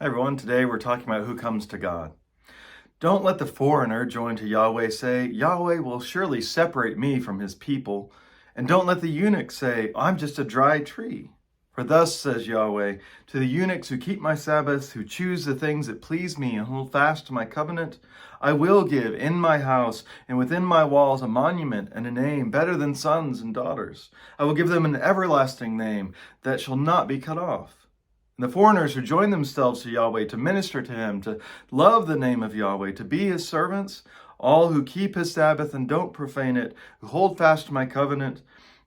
Hi everyone, today we're talking about who comes to God. Don't let the foreigner join to Yahweh say, Yahweh will surely separate me from his people. And don't let the eunuch say, I'm just a dry tree. For thus says Yahweh, to the eunuchs who keep my Sabbaths, who choose the things that please me and hold fast to my covenant, I will give in my house and within my walls a monument and a name better than sons and daughters. I will give them an everlasting name that shall not be cut off. And the foreigners who join themselves to Yahweh to minister to him, to love the name of Yahweh, to be his servants, all who keep his Sabbath and don't profane it, who hold fast to my covenant,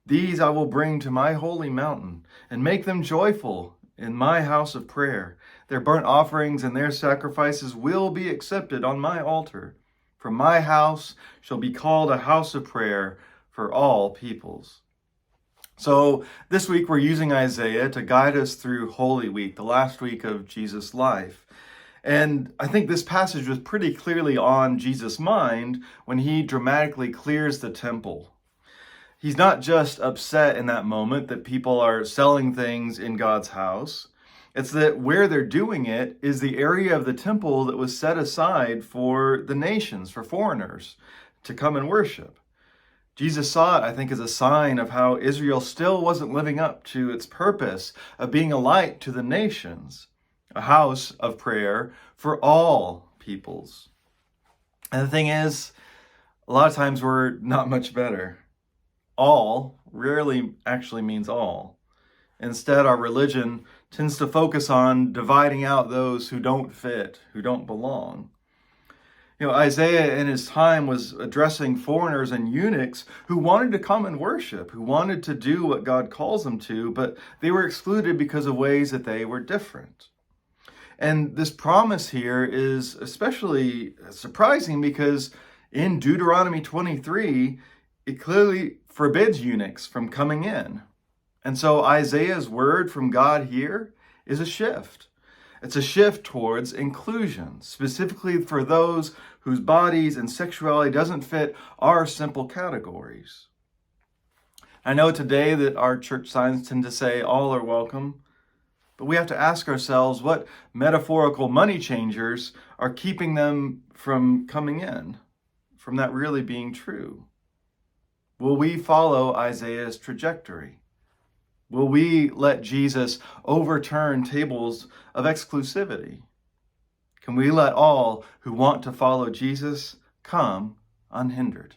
these I will bring to my holy mountain and make them joyful in my house of prayer. Their burnt offerings and their sacrifices will be accepted on my altar. For my house shall be called a house of prayer for all peoples. So this week we're using Isaiah to guide us through Holy Week, the last week of Jesus' life. And I think this passage was pretty clearly on Jesus' mind when he dramatically clears the temple. He's not just upset in that moment that people are selling things in God's house. It's that where they're doing it is the area of the temple that was set aside for the nations, for foreigners to come and worship. Jesus saw it, I think, as a sign of how Israel still wasn't living up to its purpose of being a light to the nations, a house of prayer for all peoples. And the thing is, a lot of times we're not much better. All rarely actually means all. Instead, our religion tends to focus on dividing out those who don't fit, who don't belong. Isaiah in his time was addressing foreigners and eunuchs who wanted to come and worship, who wanted to do what God calls them to, but they were excluded because of ways that they were different. And this promise here is especially surprising because in Deuteronomy 23, it clearly forbids eunuchs from coming in. And so Isaiah's word from God here is a shift. It's a shift towards inclusion, specifically for those whose bodies and sexuality doesn't fit our simple categories. I know today that our church signs tend to say all are welcome, but we have to ask ourselves what metaphorical money changers are keeping them from coming in, from that really being true. Will we follow Isaiah's trajectory? Will we let Jesus overturn tables of exclusivity? Can we let all who want to follow Jesus come unhindered?